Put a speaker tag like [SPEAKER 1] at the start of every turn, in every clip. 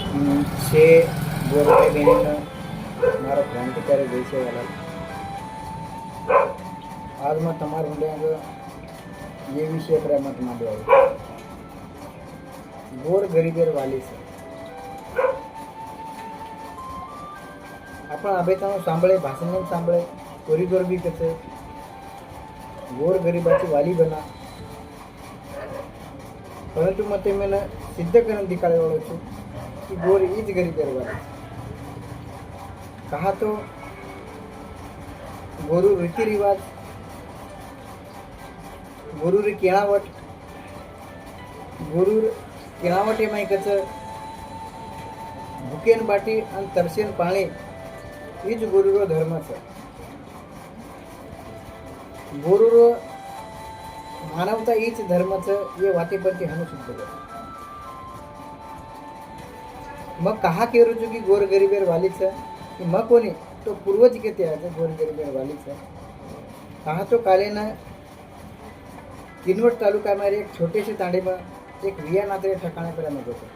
[SPEAKER 1] છે ગોરભાઈ બહેનનો મારો ક્રાંતિકારી દેશે વાला आज मैं તમારા હુંડે ये विषय पर मत માંડવા આવ્યો ગોર ગરીબેર વાલી છે आपण अभेतानो सांभळे भाषण सांभळे कोरिडोर बी कसे गोर गरीबाची वाली बना परंतु मग ते मला सिद्ध करून दिखावे वालो छू की गोर ईज गरीबेर वाली कहा तो गोरू रीति रिवाज गोरूर केळावट गोरूर केळावट एमाय कसं भुकेन बाटी आणि तरसेन पाणी हीच गोरूरो धर्माचं गोरूरो मानवता हीच धर्माचं हे वाटेपरती हाणू सिद्ध कर मग कहा केरू की गोर गरीबेर वालीचं की मग कोणी तो पूर्वज किती आहे गोर गरीबेर वालीचं कहा तो कालेना किनवट तालुका में एक छोटे से तांडे में एक विया नात्रे ठिकाने पर मैं होते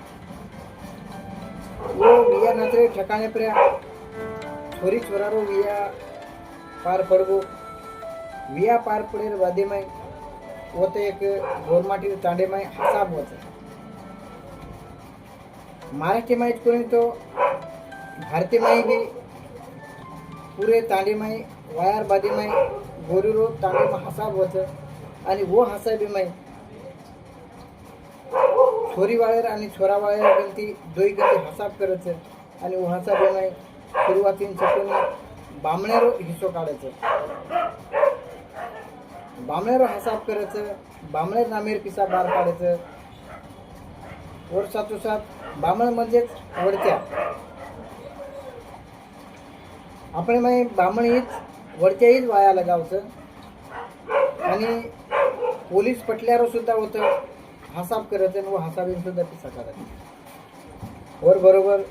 [SPEAKER 1] वो विया नात्रे ठिकाने पर छोरी छोरारो विया पार पड़गो विया पार पड़े वादे में वो तो एक गोरमाटी तांडे में हिसाब होता महाराष्ट्र में इसको नहीं तो भारतीय में भी पूरे तांडे में वायर बादी में गोरूरो तांडे में हिसाब होता आणि वो हासाबीमाई छोरी वाळेर आणि छोरा वाळेर गलती दोई गलती हसाब करायचं आणि वो हासाबीमाई सुरुवातीन चकोनी बामणेरो हिस्सो काढायचं बामणेरो हसाब करायचं बामणेर नामेर पिसा बार काढायचं वर्षातू सात बामण म्हणजेच वडत्या आपण माई बामण हीच वडत्या हीच वाया लगावचं आणि पोलीस पटल्यावर सुद्धा होतं हसाब करत आणि व हसाबीन सुद्धा पिसा काढत और बरोबर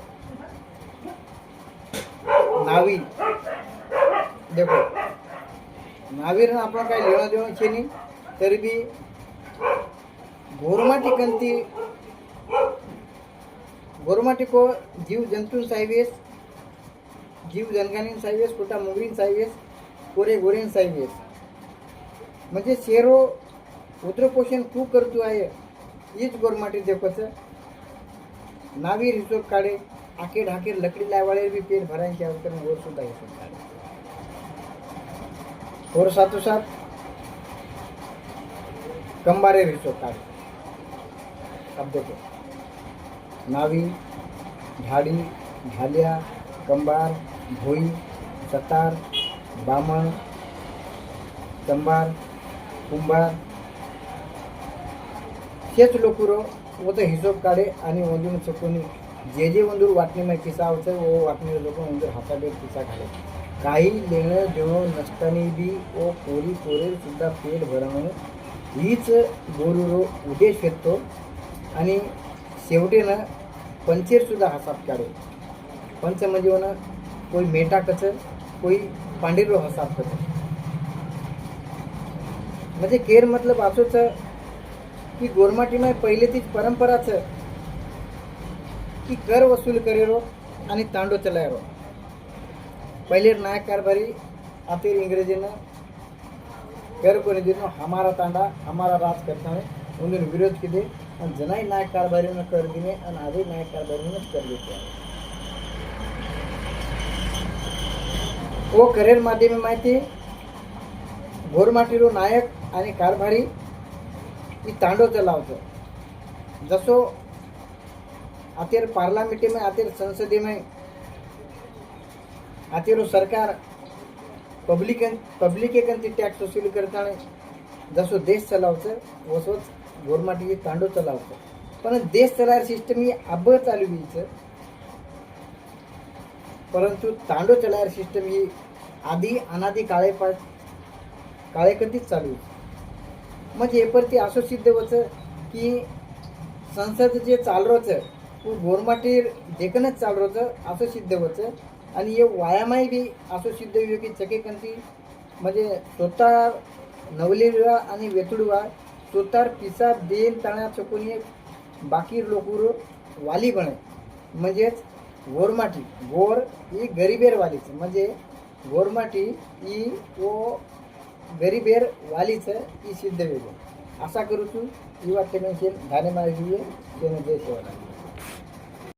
[SPEAKER 1] नावी देखो नावीर आपण काय लेणं देणं छे नाही तरी बी गोरमाटी को जीव जंतून साहेबेस जीव जनगानीन साहेबेस कुठा मुंगरीन साहेबेस कोरे गोरेन साहेबेस म्हणजे शेरो उद्रपोषण तू करतो आहे हीच गोरमाटी देखोच नावीर हिशोब काढे आके ढाकेर लकडी लावाळे बी पेट भरायचे अवतर वर सुद्धा हिशोब काढे और साथोसाथ कंबारे हिशोब काढे अब देखो नावी झाडी झाल्या कंबार भोई सतार बामण कंबार कुंभार हेच लोकुरो वो तो हिशोब काढे आणि वंदून चकोनी जे जे वंदूर वाटणी में पिसा होतं वो वाटणी लोक वंदूर हाताबेर पिसा घाले काही लेणं देणं नसताना बी वो पोरी पोरे सुद्धा पेट भरणं हीच गोरूरो उद्देश येतो आणि शेवटेनं पंचेर सुद्धा हसाब काढे पंच म्हणजे होणं कोई मेटा कच कोई पांढीरो हसाब कच म्हणजे केर मतलब असोच की गोरमाटी में पहिले तीच परंपराच की कर वसूल करेरो आणि तांडो चलायरो पहिले नायक कारभारी आतिर इंग्रजीनं कर कोणी दिनो हमारा तांडा हमारा राज करता है उन्होंने विरोध किए आणि जनाई नायक कारभारीनं कर दिने आणि आधी नायक कारभारीनं कर देते वो करेर माध्यमे माहिती गोरमाटीरो नायक आणि कारभारी ही तांडो चलावतो जसो आतेर पार्लामेंट में आतेर संसदे में आतेरो सरकार पब्लिक एकंती टॅक्स वसूल करताना जसो देश चलावचं वसोच गोरमाटी तांडो चलावतं पण देश चलायर सिस्टम ही अब चालू व्हायचं परंतु तांडो चलायर सिस्टम ही आधी अनादी काळेकंतीच चालू म्हणजे एपरती असं सिद्ध होतं की संसद जे चालरोचं वो गोरमाटी देखनच चालरोचं असं सिद्ध होतं आणि हे वायामाई बी असं सिद्ध होईल की चकेकंती म्हणजे स्वतः नवलेवा आणि वेतुडवा स्वतः पिसा देन ताण्या चकून बाकी लोक वाली बने म्हणजेच गोरमाटी गोर ही गरीबेर वालीच म्हणजे गोरमाटी ही ओ गरीबेर वालीच ही सिद्ध वेगळं असा करू तू ही वाटते म्हणजे धाने मार्गी जय सेवा